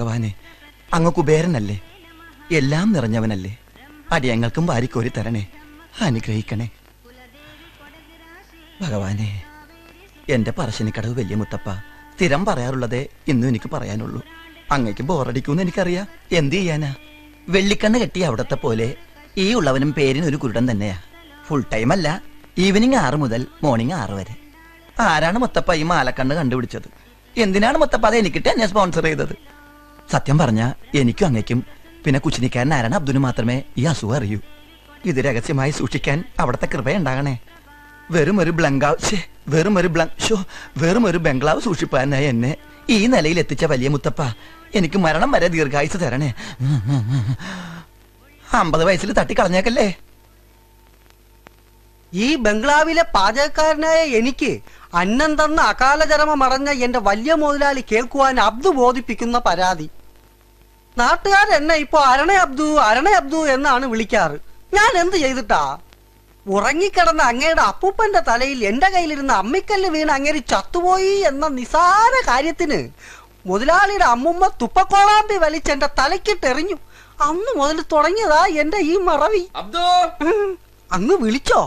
ഭഗവാനെ, അങ്ങ് കുബേരനല്ലേ, എല്ലാം നിറഞ്ഞവനല്ലേ, അടിയങ്ങൾക്കും വാരിക്കോരി തരണേ, അനുഗ്രഹിക്കണേ ഭഗവാനെ. എന്റെ പറശ്ശിനിക്കടവ് വലിയ മുത്തപ്പ, സ്ഥിരം പറയാറുള്ളതേ ഇന്നും എനിക്ക് പറയാനുള്ളൂ. അങ്ങേക്ക് ബോറടിക്കൂന്ന് എനിക്കറിയാം, എന്ത് ചെയ്യാനാ. വെള്ളിക്കണ്ണ് കെട്ടിയ അവിടത്തെ പോലെ ഈ ഉള്ളവനും പേരിനൊരു കുരുടൻ തന്നെയാ. ഫുൾ ടൈം അല്ല, ഈവനിങ് 6 മുതൽ മോർണിംഗ് 6 വരെ. ആരാണ് മുത്തപ്പ ഈ മാലക്കണ്ണ് കണ്ടുപിടിച്ചത്? എന്തിനാണ് മുത്തപ്പ അത് എനിക്കിട്ട് എന്നെ സ്പോൺസർ ചെയ്തത്? സത്യം പറഞ്ഞ എനിക്കും അങ്ങയ്ക്കും പിന്നെ കുച്ചിനിക്കാരൻ ആരാണ് അബ്ദുന് മാത്രമേ ഈ അസുഖം അറിയൂ. ഇത് രഹസ്യമായി സൂക്ഷിക്കാൻ അവിടത്തെ കൃപയുണ്ടാകണേ. വെറും ഒരു ബംഗ്ലാവ് സൂക്ഷിപ്പാനായി എന്നെ ഈ നിലയിൽ എത്തിച്ച വലിയ മുത്തപ്പ, എനിക്ക് മരണം വരെ ദീർഘായുസ് തരണേ. 50 വയസ്സിൽ തട്ടിക്കളഞ്ഞേക്കല്ലേ. ഈ ബംഗ്ലാവിലെ പാചകക്കാരനായ എനിക്ക് അന്നം തന്ന അകാലചരമ മറഞ്ഞ എന്റെ വലിയ മുതലാളി കേൾക്കുവാൻ അബ്ദു ബോധിപ്പിക്കുന്ന പരാതി. നാട്ടുകാരെന്നെ ഇപ്പൊ അരണ അബ്ദു എന്നാണ് വിളിക്കാറ്. ഞാൻ എന്ത് ചെയ്തിട്ടാ? ഉറങ്ങിക്കിടന്ന അങ്ങയുടെ അപ്പൂപ്പന്റെ തലയിൽ എന്റെ കയ്യിലിരുന്ന അമ്മിക്കല്ല് വീണ് അങ്ങേര് ചത്തുപോയി എന്ന നിസാര കാര്യത്തിന് മുതലാളിയുടെ അമ്മുമ്മ തുപ്പക്കോളാമ്പി വലിച്ച് എന്റെ തലക്കിട്ടെറിഞ്ഞു. അന്ന് മുതൽ തുടങ്ങിയതാ എന്റെ ഈ മറവി. അങ്ങ് വിളിച്ചോ?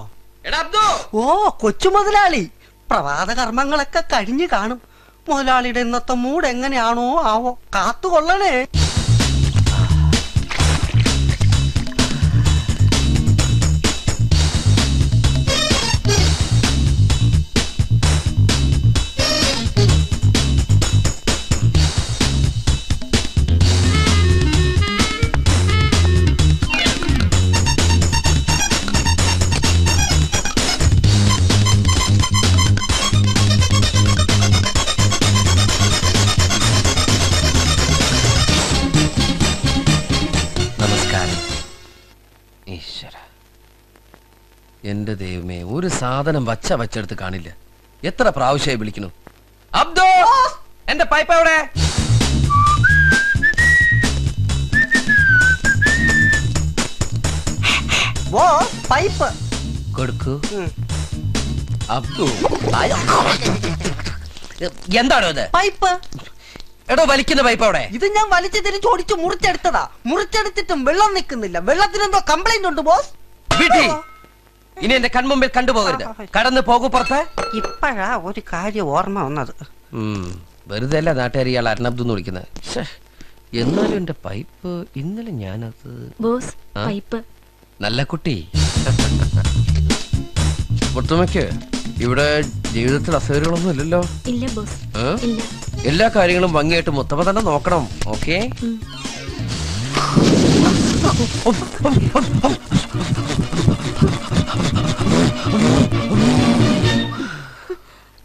ഓ, കൊച്ചു മുതലാളി. പ്രഭാത കർമ്മങ്ങളൊക്കെ കഴിഞ്ഞു കാണും. മുതലാളിയുടെ ഇന്നത്തെ മൂഡ് എങ്ങനെയാണോ ആവോ, കാത്തുകൊള്ളണേ. എന്റെ ദൈവമേ, ഒരു സാധനം വച്ചെടുത്ത് കാണില്ല. എത്ര പ്രാവശ്യമായി വിളിക്കുന്നു. അബ്ദോ, എന്റെ പൈപ്പ് എവിടെ? പൈപ്പ് കൊടുക്കൂ. അബ്ദു, എന്താണോ ഇത്? പൈപ്പ്. എടോ, വലിക്കുന്ന പൈപ്പ് അവിടെ. ഇത് ഞാൻ വലിച്ചു തിരിച്ച് ഓടിച്ച് മുറിച്ചെടുത്തതാ. മുറിച്ചെടുത്തിട്ടും വെള്ളം നിൽക്കുന്നില്ല. വെള്ളത്തിനെന്തോ കംപ്ലൈന്റ് ഉണ്ട് ബോസ്. ഇനി എന്റെ കൺമുമ്പിൽ കണ്ടുപോകരുത്. കടന്നു പോകൂ പുറത്ത്. ഇപ്പഴാ ഒരു കാര്യം ഓർമ്മ വന്നത്. വെറുതെ അല്ല നാട്ടുകാർ ഇയാൾ അരണബ്ദു എന്ന് വിളിക്കുന്നത്. എന്നാലും എന്റെ പൈപ്പ് ഇന്നലെ ഞാനത് നല്ല കുട്ടി. മുത്തുമ്മയ്ക്ക് ഇവിടെ ജീവിതത്തിൽ അസൗകര്യങ്ങളൊന്നും ഇല്ലല്ലോ? എല്ലാ കാര്യങ്ങളും ഭംഗിയായിട്ട് മുത്തമ്മ തന്നെ നോക്കണം. ഓക്കെ?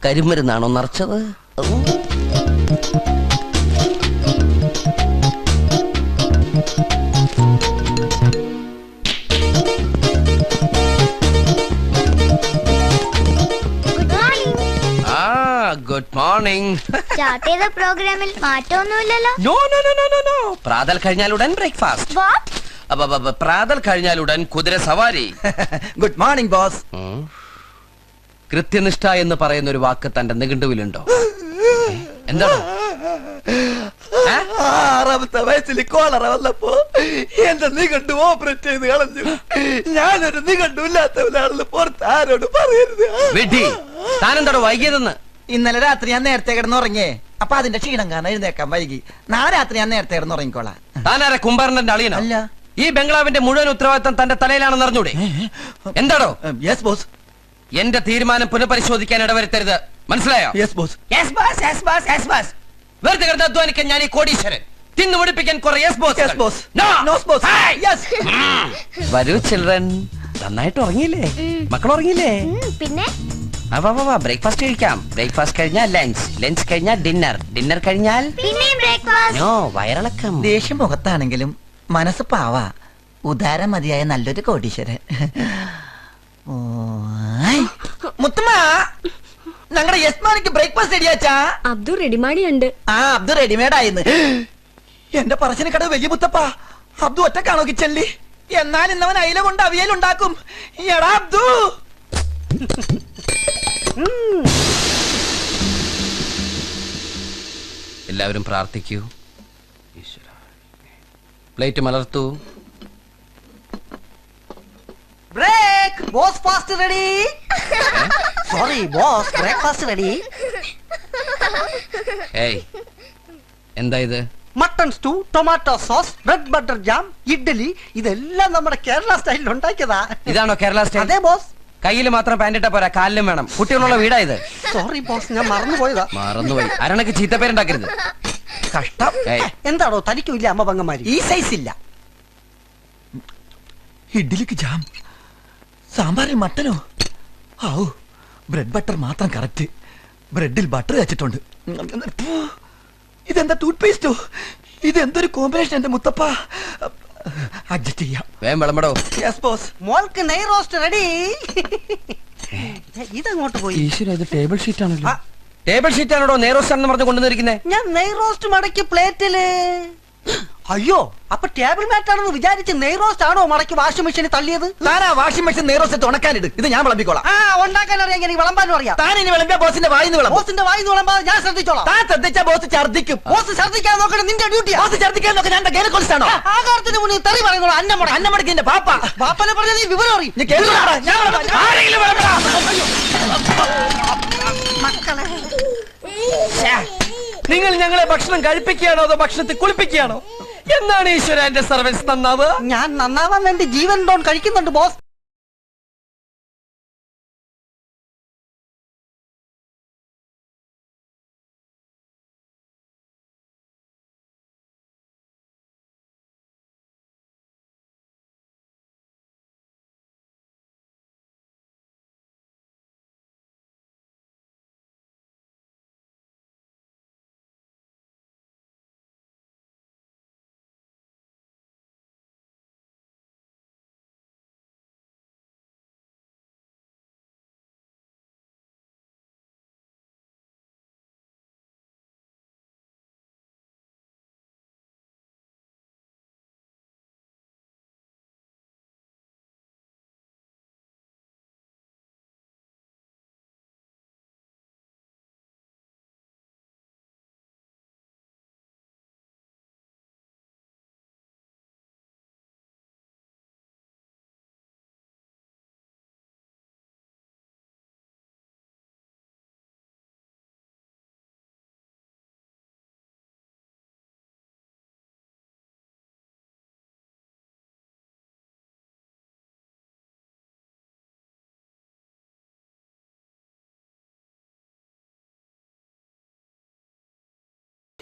കരിമരുന്നാണോ നിറച്ചത്? Good morning. സ്റ്റാർട്ട് ചെയ്ത പ്രോഗ്രാമിൽ മാറ്റമൊന്നുമില്ലല്ലോ? No no no no no. പ്രാതൽ കഴിഞ്ഞാലുടൻ ബ്രേക്ക്ഫാസ്റ്റ്. പ്രാതൽ കഴിഞ്ഞാലുടൻ കുതിര സവാരി. Good morning boss. കൃത്യനിഷ്ഠ എന്ന് പറയുന്ന ഒരു വാക്ക് തന്റെ നിഘണ്ടുവിലുണ്ടോ? എന്താണ്? 6ാമത്തെ വയസ്സിൽ കോളറ വന്നപ്പോ എന്റെ നിഘണ്ടു ഓപ്പറേറ്റ് ചെയ്ത് കളഞ്ഞു. ഞാനൊരു നിഘണ്ടു ഇല്ലാത്തവനാണെന്ന് പുറത്ത് ആരോട് പറയരുത്. താനെന്താണോ വൈകിയതെന്ന്? ഇന്നലെ രാത്രി ഞാൻ നേരത്തെ കിടന്നുറങ്ങിയേ. അപ്പൊ അതിന്റെ ക്ഷീണം കാരണം എഴുന്നേക്കാൻ വൈകി. നാളെ രാത്രി ഞാൻ നേരത്തെ കിടന്നുറങ്ങിക്കോളാം. താനാരെ കുംഭാരന്റെ അളിയനോ? അല്ല. ഈ ബംഗ്ലാവിന്റെ മുഴുവൻ ഉത്തരവാദിത്തം തന്റെ തലയിലാണെന്ന് അറിഞ്ഞൂടെ? എന്താണോ? Yes boss. എന്റെ തീരുമാനം പുനഃപരിശോധിക്കാൻ ഇടവരുത്തരുത്. മനസ്സിലായോ? Yes boss. വെറുതെ കിടന്ന് അധ്വാനിക്കാൻ ഞാൻ ഈ കോടീശ്വരൻ. തിന്നു മുടിപ്പിക്കാൻ കുറെ വരൂ ചിൽഡ്രൻ. നന്നായിട്ട് ഉറങ്ങിയില്ലേ? മക്കൾ ഉറങ്ങിയില്ലേ? പിന്നെ ബ്രേക്ക്ഫാസ്റ്റ് കഴിക്കാം. ബ്രേക്ക്ഫാസ്റ്റ് കഴിഞ്ഞാൽ ലഞ്ച്, ലഞ്ച് കഴിഞ്ഞാൽ ഡിന്നർ, ഡിന്നർ കഴിഞ്ഞാൽ വയറിളക്കം. ദേഷ്യം മുഖത്താണെങ്കിലും മനസ്സ് പാവാ. ഉദാരമതിയായ നല്ലൊരു കോടീശ്വരൻ. മുത്തമ്മ, ഞങ്ങളുടെ യസ്മാനിക്ക് ബ്രേക്ക്ഫാസ്റ്റ് റെഡിയാച്ചാ? അബ്ദു റെഡിമേഡ്. അബ്ദു റെഡിമേഡ് ആയിന്ന്. എന്റെ പറശ്ശിനിക്കട വലിയ മുത്തപ്പ, അബ്ദു ഒറ്റക്കാണോ കിച്ചണില്? എന്നാൽ ഇന്നവൻ അയില കൊണ്ട് അവിയലുണ്ടാക്കും. എടാ അബ്ദു. എല്ലാവരും പ്രാർത്ഥിക്കൂ. പ്ലേറ്റ് മലർത്തു. Break boss fast ready. Sorry boss, breakfast ready. ഏയ് എന്താ ഇത്? Mutton stew, tomato sauce, bread butter jam, idli, ഇതെല്ലാം നമ്മുടെ കേരള സ്റ്റൈലിൽ ഉണ്ടാക്കിയതാ. ഇതാണോ കേരള സ്റ്റൈൽ? അതെ ബോസ്. കയ്യിൽ മാത്രം പാൻറ്റിട്ടാ പോരാ, കാലിലും വേണം. കുട്ടികളുള്ള വീടാ ഇത്. സോറി ബോസ്, ഞാൻ മറന്നുപോയതാ. മറന്നുപോയി. അരണക്ക് ചീത്തപ്പേരുണ്ടാക്കരുത്. കഷ്ടം. ഏയ് എന്താണോ തനിക്കും ഇല്ല അമ്മ പങ്കന്മാര്? ഈ സൈസ് ഇല്ല. ഇഡ്ഡലിക്ക് ജാം, സാമ്പാറിൽ മട്ടനോ? ഔ, ബ്രെഡ് ബട്ടർ മാത്രം കറക്റ്റ്. ബ്രെഡിൽ ബട്ടർ വെച്ചിട്ടുണ്ട്. ഇതെന്താ ടൂത്ത് പേസ്റ്റോ? ഇതെന്തൊരു കോമ്പിനേഷൻ എന്റെ മുത്തപ്പ. അഡ്ജസ്റ്റ് ചെയ്യാം. വേം വിളമ്പടോ. Yes boss. മോൾക്ക് നെയ് റോസ്റ്റ് റെഡി. ഇതങ്ങോട്ട് പോയി. ഈശ്വര, ഇത് ടേബിൾ ഷീറ്റ് ആണല്ലോ. ആ. ടേബിൾ ഷീറ്റ് ആണോ നെയ്റോസ്റ്റ് പറഞ്ഞ് കൊണ്ടുവന്നിരിക്കുന്നേ? ഞാൻ നെയ് റോസ്റ്റ് മടക്കി പ്ലേറ്റില്. അയ്യോ, അപ്പൊ ടേബിൾ മാറ്റ് ആണെന്ന് വിചാരിച്ച് നെയ് റോസ്റ്റ് ആണോ മടക്കി വാഷിംഗ് മെഷീനിൽ തള്ളിയത്? Thana washing machine നേരോസെറ്റ് ഉണക്കാനിട്. ഇത് ഞാൻ വിളമ്പിക്കോളാം. ആ, ഉണ്ടാക്കാൻ അറിയാം, എനിക്ക് വിളമ്പാനും അറിയാം. താൻ ഇനി വിളമ്പിയ ബോസിന്റെ വായിന്ന് വിളമ്പും. ബോസിന്റെ വായിന്ന് വിളമ്പാതെ ഞാൻ ശ്രദ്ധിച്ചോളാം. താൻ ശ്രദ്ധിച്ച ബോസ് ഛർദ്ദിക്കും. ബോസ് ഛർദ്ദിക്കാൻ നോക്കണം, നിന്റെ ഡ്യൂട്ടിയാ. ബോസ് ഛർദ്ദിക്കാൻ നോക്കാൻ ഞാൻ ഗൈനക്കോളജിസ്റ്റാണോ? ആകാരത്തിന് മുന്നിൽ തെറി പറയുന്നോളൂ. അന്നമടക്കിന്റെ പാപ്പ. ബാപ്പനെ പറഞ്ഞ നീ വിവരം അറിയും. നീ കേൾക്കണോടാ? ഞാൻ വിളമ്പാം. ആരെങ്കിലും വിളമ്പടാ. മക്കളെ, നിങ്ങൾ ഞങ്ങളെ ഭക്ഷണം കഴിപ്പിക്കുകയാണോ അതോ ഭക്ഷണത്തിൽ കുളിപ്പിക്കുകയാണോ? എന്നാണ് ഈശ്വര എന്റെ സർവീസ് നന്നാവ്? ഞാൻ നന്നാവാൻ വേണ്ടി ജീവൻ ഡോൺ കഴിക്കുന്നുണ്ട് ബോസ്.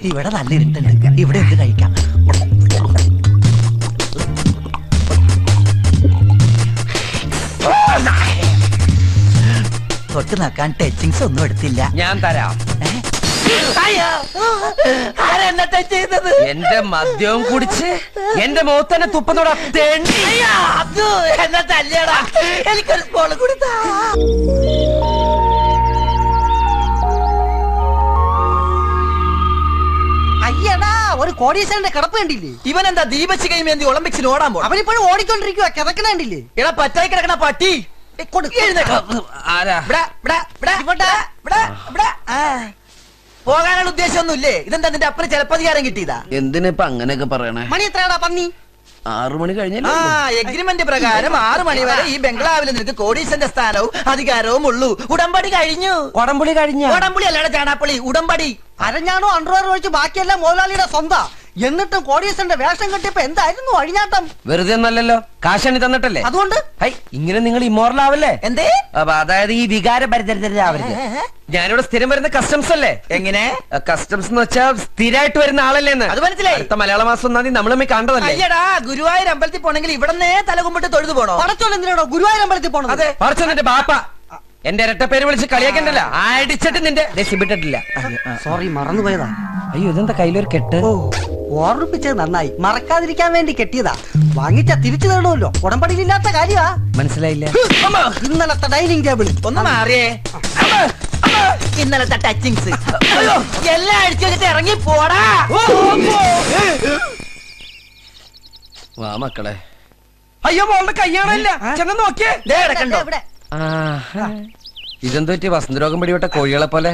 ഇവിടെ നല്ല ഇരുട്ടുണ്ട്. ഇവിടെ എന്ത് കഴിക്കാം? തൊട്ട് നോക്കാൻ ടച്ചിങ്സ് ഒന്നും എടുത്തില്ല. ഞാൻ തരാം. ആരെന്നെ ടച്ച് ചെയ്തത്? എന്റെ മദ്യവും കുടിച്ച് എന്റെ മുഖത്തന്നെ തുപ്പന്നോടാ തേണ്ടി. എന്നെ തല്ലിയടാ. എനിക്കൊരു സ്പോള് കൊടുത്താ. അയ്യടാ, ഒരു കോടീശ്വരന്റെ കിടപ്പ് കണ്ടില്ലേ? ഇവനെന്താ ദീപശിഖ മേന്തി ഒളിമ്പിക്സിന് ഓടാൻ പോകും? അവനിപ്പോഴും ഓടിക്കൊണ്ടിരിക്കുക, കിതക്കണ കണ്ടില്ലേ? എടാ പറ്റായി കിടക്കണ പട്ടി. ആരാ? പോകാനുള്ള ഉദ്ദേശമൊന്നുമില്ലേ? ഇതെന്താ നിന്റെ അപ്പന് ചിലപ്പതികാരം കിട്ടിയതാ? എന്തിനിപ്പ അങ്ങനെയൊക്കെ പറയണേ? മണി എത്രയാടാ പന്നി? 6 മണി കഴിഞ്ഞല്ലോ. എഗ്രിമെന്റ് പ്രകാരം 6 മണി വരെ ഈ ബംഗ്ലാവിൽ നിനക്ക് കോടീശ്വരന്റെ സ്ഥാനവും അധികാരവും ഉള്ളൂ. ഉടമ്പടി കഴിഞ്ഞു. കൊടംപുളി കഴിഞ്ഞ? ഉടമ്പടി അല്ലാതെ ചാണാപ്പള്ളി, ഉടമ്പടി. അരഞ്ഞാണോ അണ്ടർവെയർ ഒഴിച്ച് ബാക്കിയെല്ലാം മോലാളിയുടെ സ്വന്താ. എന്നിട്ടും കോടീശ്വരന്റെ വേഷം കെട്ടിയപ്പോ എന്തായിരുന്നു അഴിഞ്ഞാട്ടം? വെറുതെ ഒന്നല്ലല്ലോ, കാശണി തന്നിട്ടല്ലേ. അതുകൊണ്ട് ഹൈ, ഇങ്ങനെ നിങ്ങൾ ഇമ്മോറൽ ആവല്ലേ? എന്തേ? അതായത് ഈ വികാര പരിചരിതരാവരുത്. ഞാനിവിടെ സ്ഥിരം വരുന്ന കസ്റ്റംസ് അല്ലേ? എങ്ങനെ കസ്റ്റംസ് എന്ന് വെച്ചാൽ സ്ഥിരമായിട്ട് വരുന്ന ആളല്ലേന്ന്. അത് മനസ്സിലായി. അടുത്ത മലയാള മാസം 1-ാം തീയതി നമ്മളെ കണ്ടതല്ലേ? അയ്യടാ, ഗുരുവായൂർ അമ്പലത്തിൽ പോണെങ്കിൽ ഇവിടന്നേ തലകുമ്പിട്ട് തൊഴുതു പോണോ? പടച്ചോൻ എന്തിനാണോ ഗുരുവായൂർ അമ്പലത്തിൽ പോണത്? അതെ. പറച്ചോന്റെ ബാപ്പ എന്റെ ഇരട്ട പേര് വിളിച്ച് കളിയാക്കണ്ടല്ല. അടിച്ചിട്ട് നിന്റെ സിബിട്ടിട്ടില്ല. സോറി, മറന്നുപോയതാ. അയ്യോ, ഇതെന്താ കയ്യിലൊരു കെട്ട്? ഓ, ഓർമ്മിപ്പിച്ചത് നന്നായി. മറക്കാതിരിക്കാൻ വേണ്ടി കെട്ടിയതാ. വാങ്ങിച്ച തിരിച്ചു തരണമല്ലോ. ഉടമ്പടിയിലില്ലാത്ത കാര്യമാ. മനസ്സിലായില്ല. ഇന്നലത്തെ ഡൈനിങ് ടേബിൾ ഒന്ന് മാറിയേ. ഇന്നലത്തെ ടച്ചിങ്സ് എല്ലാം അടിച്ചു വെച്ചിട്ട് ഇറങ്ങി പോടാ. വാ മക്കളെ. അയ്യോ, മോളുടെ കയ്യാണല്ല. ചെന്ന് നോക്കിയേ. കണ്ടോ? ഇതെന്തോ പറ്റി വസന്തരോഗം പിടിവിട്ട കോഴികളെ പോലെ?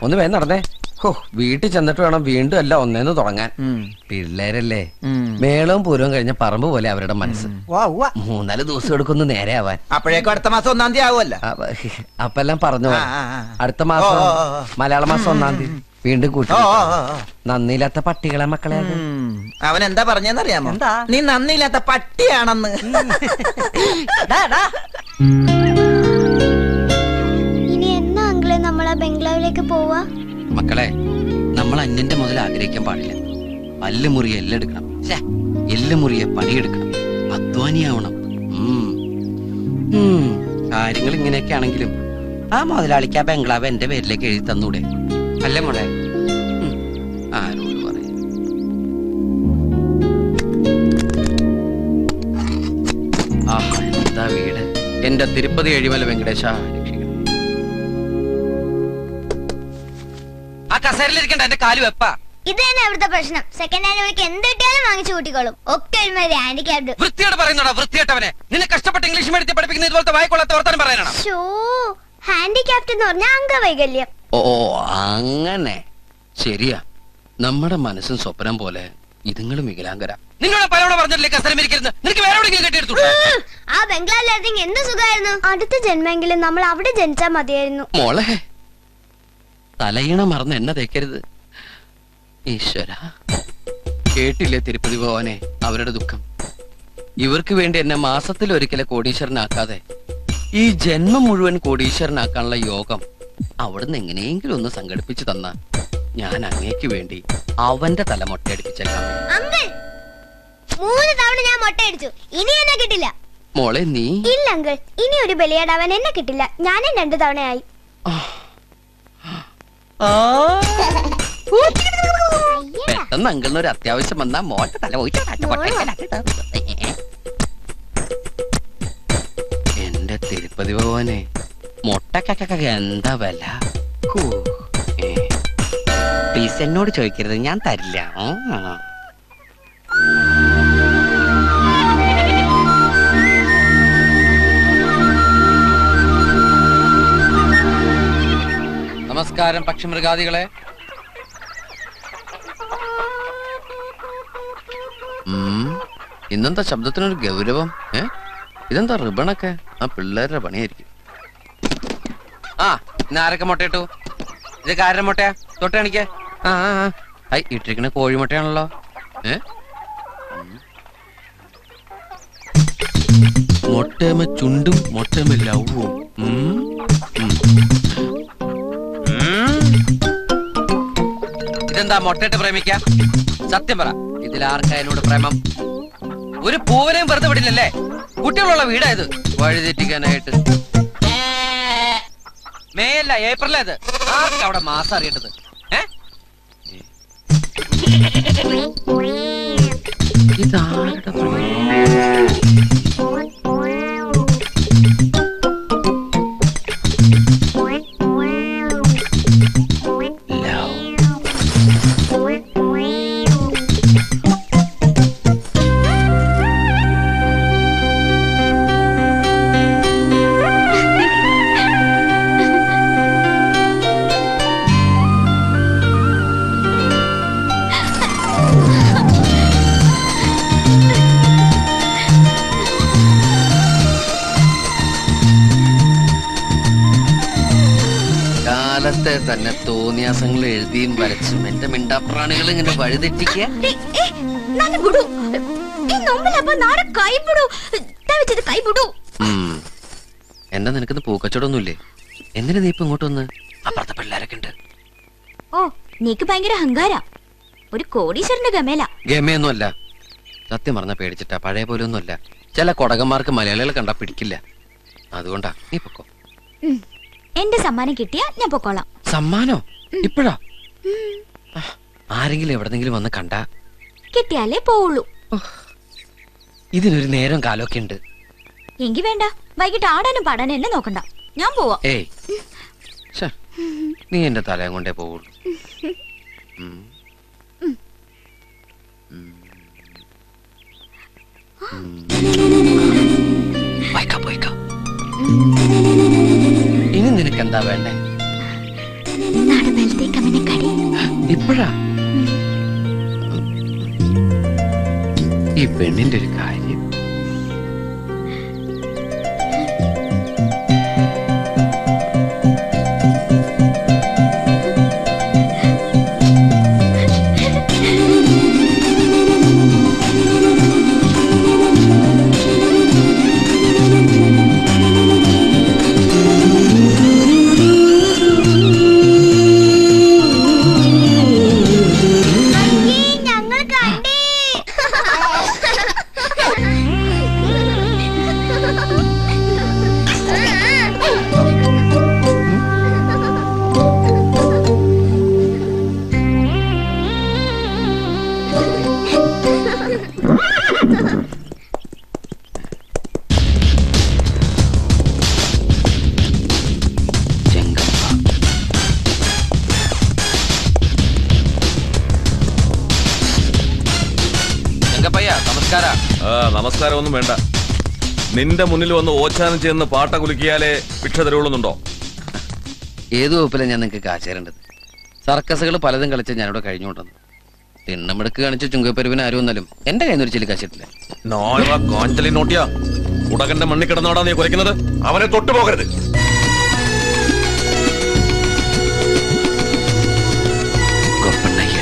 ഒന്ന് വേഗം നടന്നേ. വീട്ടിൽ ചെന്നിട്ട് വേണം വീണ്ടും എല്ലാം ഒന്നേന്ന് തുടങ്ങാൻ. പിള്ളേരല്ലേ, മേളവും പൂരവും കഴിഞ്ഞ പറമ്പ് പോലെ അവരുടെ മനസ്സ്. 3-4 ദിവസം എടുക്കുന്നു നേരെ ആവാൻ. അപ്പോഴേക്കും അടുത്ത മാസം 1-ാം തീയതി ആവുമല്ലോ. അപ്പെല്ലാം പറഞ്ഞു. അടുത്ത മാസം മലയാള മാസം 1-ാം തീയതി വീണ്ടും കൂട്ടി. നന്ദിയില്ലാത്ത പട്ടികളെ മക്കളെ. അവൻ എന്താ പറഞ്ഞെന്നറിയാമോ? നീ നന്ദിയില്ലാത്ത പട്ടിയാണെന്ന്. ഇനി എന്നാ അങ്കിളെ നമ്മളാ ബംഗ്ലാവിലേക്ക് പോവാ? മക്കളെ, നമ്മൾ അന്യന്റെ മുതൽ ആഗ്രഹിക്കാൻ പാടില്ല. പല്ല് മുറിയെ എല്ലെടുക്കണം, എല്ല് മുറിയെ പണിയെടുക്കണം, അധ്വാനിയാവണം. കാര്യങ്ങൾ ഇങ്ങനെയൊക്കെ ആണെങ്കിലും ആ മുതലാളിക്ക് ആ ബംഗ്ലാവ് എന്റെ പേരിലേക്ക് എഴുതി തന്നൂടെ? അല്ലേ മോളെ? ആരോട് പറയാ? എന്താ വീട്! എന്റെ തിരുപ്പതി എഴിമല വെങ്കടേശ രക്ഷിക്കണം. ആ കസേരയിലിരിക്കണ്ട, എന്റെ കാല് വെപ്പാ. ഇത് തന്നെ അവിടുത്തെ പ്രശ്നം. സെക്കൻഡ് ഹാൻഡ് വിളിക്ക് എന്ത് കിട്ടിയാലും വാങ്ങിച്ചു കൂട്ടിക്കോളും. ഒക്കെ ഒരുമാതിരി ഹാൻഡിക്യാപ്ഡ്. വൃത്തിയോട് പറയുന്നോടാ വൃത്തിയേട്ടവനെ. നിന്നെ കഷ്ടപ്പെട്ട് ഇംഗ്ലീഷ് മീഡിയത്തിൽ പഠിപ്പിക്കുന്ന ഇതുപോലത്തെ വായിക്കൊള്ളാത്ത വർത്താനം പറയാനാണ്. ഹാൻഡിക്യാപ്ഡ് എന്ന് പറഞ്ഞാൽ അംഗവൈകല്യം. ഓ അങ്ങനെ. ശരിയാ, നമ്മുടെ മനസ്സും സ്വപ്നം പോലെ ഇതുങ്ങളും വികലാംഗരാ. നിന്നോട് പലവണ പറഞ്ഞില്ലേ കസേര ഇരിക്കരുത്? നിനക്ക് വേറെ എവിടെയെങ്കിലും കെട്ടിയെടുത്തു. ആ ബംഗ്ലാവിലായിരുന്നെങ്കിൽ എന്ത് സുഖമായിരുന്നു. അടുത്ത ജന്മെങ്കിലും നമ്മൾ അവിടെ ജനിച്ചാ മതിയായിരുന്നു. മോളെ, തലയിണ മറന്ന് എന്നെ തേക്കരുത്. ഈശ്വര, കേട്ടില്ലേ തിരുപ്പതി ഭവാനെ അവരുടെ ദുഃഖം? ഇവർക്ക് വേണ്ടി എന്നെ മാസത്തിലൊരിക്കലെ കോടീശ്വരനാക്കാതെ ഈ ജന്മം മുഴുവൻ കോടീശ്വരനാക്കാനുള്ള യോഗം അവിടുന്ന് എങ്ങനെയെങ്കിലും ഒന്ന് സംഘടിപ്പിച്ചു തന്ന ഞാൻ അങ്ങേക്ക് വേണ്ടി അവന്റെ തല മൊട്ടയടിപ്പിച്ചേക്കാം. അങ്കിൾ, 3 തവണ ഞാൻ മൊട്ടയടിച്ചു. ഇനി എന്നെ കിട്ടില്ല. മോളെ നീ ഇല്ല അങ്കിൾ, ഇനി ഒരു ബലിയാടാവാൻ എന്നെ കിട്ടില്ല. ഞാനും 2 തവണയായി. പെട്ടെന്ന് അങ്കിളിന് ഒരു അത്യാവശ്യം വന്നാ മോട്ട തല എന്റെ തിരുപ്പതി ഭഗവാനെ, മൊട്ടക്കൊക്കെ എന്താ വില? പ്ലീസ് എന്നോട് ചോദിക്കരുത്, ഞാൻ തരില്ല. നമസ്കാരം പക്ഷിമൃഗാദികളെ. ഇന്നെന്താ ശബ്ദത്തിനൊരു ഗൗരവം? ഇതെന്താ റിബണൊക്കെ? ആ പിള്ളേരുടെ പണിയായിരിക്കും. ആ, ഇന്ന് ആരൊക്കെ മുട്ടയിട്ടു? ഇതൊക്കെ ആരുടെ മുട്ടയാ? തൊട്ട് കാണിക്കേ. ഇട്ടിരിക്കണ കോഴിമുട്ടയാണല്ലോ. മുട്ടയമ്മ ചുണ്ടും മുട്ടയമ്മ ലവും. ഇതെന്താ മുട്ടയിട്ട് പ്രേമിക്ക? സത്യം പറ, ഇതിലാർക്കാ എന്നോട് പ്രേമം? ഒരു പൂവനെയും വെറുതെ വിടില്ലല്ലേ? കുട്ടികളുള്ള വീടായത് വഴിതെറ്റിക്കാനായിട്ട്. മേയല്ല, ഏപ്രിലേത്. ആർക്കാ അവിടെ മാസം അറിയേണ്ടത്? ഇതാരുടെ തന്നെ തോന്നിയാസങ്ങൾ എഴുതിയും വരച്ചും എന്റെ മിണ്ടാപ്രാണികൾ ഇങ്ങനെ വഴിതെറ്റിക്കുക. എന്താ നിനക്കിന്ന് പൂക്കച്ചവടൊന്നുമില്ലേ? എന്തിനാ നീ ഇപ്പൊ ഇങ്ങോട്ട് വന്ന്? അപ്പുറത്തെ പിള്ളേരൊക്കെ ഉണ്ട്. ഓ, നീക്ക് ഭയങ്കര അഹങ്കാര. ഒരു കോടീശ്വരന്റെ ഗമേല. ഗമയൊന്നുമല്ല, സത്യം പറഞ്ഞ പേടിച്ചിട്ടാ. പഴയ പോലെ ഒന്നുമല്ല. ചില കൊടകന്മാർക്ക് മലയാളികളെ കണ്ടാ പിടിക്കില്ല. അതുകൊണ്ടാ. നീ പൊക്കോ. എന്റെ സമ്മാനം കിട്ടിയാ ഞാൻ പൊക്കോളാം. സമ്മാനോ? ഇപ്പഴാ? ആരെങ്കിലും എവിടെന്നെങ്കിലും വന്ന് കണ്ടാ? കിട്ടിയാലേ പോവുള്ളൂ. ഇതിനൊരു നേരം കാലമൊക്കെ ഉണ്ട്. എങ്കി വേണ്ട, വൈകിട്ട് ആടാനും പാടാനും എന്നെ നോക്കണ്ട, ഞാൻ പോവാ. ഏയ്, നീ എന്റെ തലയും കൊണ്ടേ പോവുള്ളൂ. ഇനി നിനക്ക് എന്താ വേണ്ടേ? നാടൻ വെൽത്തെ ചെറുക്കമ്മനെ കടി. ഇപ്പോഴാ ഈ പെണ്ണിന്റെ ഒരു കാര്യം. ഞങ്ങൾ കണ്ടേ. നമസ്കാരം. നമസ്കാരം ഒന്നും വേണ്ട. നിന്റെ മുന്നിൽ വന്ന് ഓച്ചാനം ചെയ്യുന്ന പാട്ട കുലുക്കിയാലേ ഭിക്ഷ തരുള്ളൂന്നുണ്ടോ? ഏത് വകുപ്പിലാണ് ഞാൻ നിങ്ങൾക്ക് കാശേരേണ്ടത്? സർക്കസുകൾ പലതും കളിച്ച് ഞാനിവിടെ കഴിഞ്ഞുകൊണ്ടെന്ന് തിണ്ണമെടുക്ക് കാണിച്ച ചുങ്കപ്പെരുവിന് ആരും വന്നാലും എന്റെ കയ്യിൽ നിന്ന് ഒരു ചെല്ലി കാശിട്ടില്ല. കോഞ്ചലി നോട്ടിയാ ഉടകന്റെ മണ്ണി കിടന്നോടാ നീ കുരയ്ക്കുന്നത്? അവനെ തൊട്ടു പോകരുത്. ഗോപ്പണ്ണയ്യ,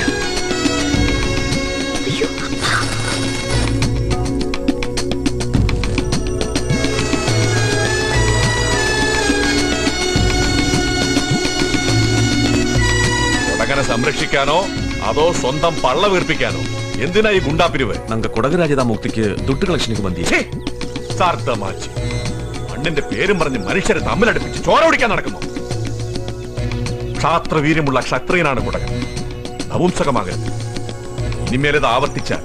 ഉടകനെ സംരക്ഷിക്കാനോ അതോ സ്വന്തം പള്ള വീർപ്പിക്കാനോ? എന്തിനാ ഈ ഗുണ്ടാപ്പിരിവ്? ನಂಗೆ ಕೊಡಗು ರಾಜ್ಯದ ಮುಕ್ತಿಗೆ ದುಡ್ಡು കളക്ഷനിಗೆ ಬಂದಿ. സാർത്ഥമാച്ചി മണ്ണിന്റെ പേരും പറഞ്ഞ് മനുഷ്യരെ തമ്മിലടുപ്പിച്ച് ചോര കുടിക്കാൻ നടക്കുന്നു. ക്ഷാത്രവീര്യമുള്ള ക്ഷത്രിയനാണ് കുടകൻ. നപുംസകമാകരുത്. ഇനിമേലത് ആവർത്തിച്ചാൽ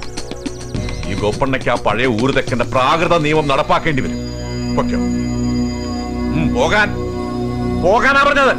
ഈ ഗോപ്പണ്ണയ്ക്ക് ആ പഴയ ഊരുതെക്കന്റെ പ്രാകൃത നിയമം നടപ്പാക്കേണ്ടി വരും. പോകാൻ പോകാനാ പറഞ്ഞത്.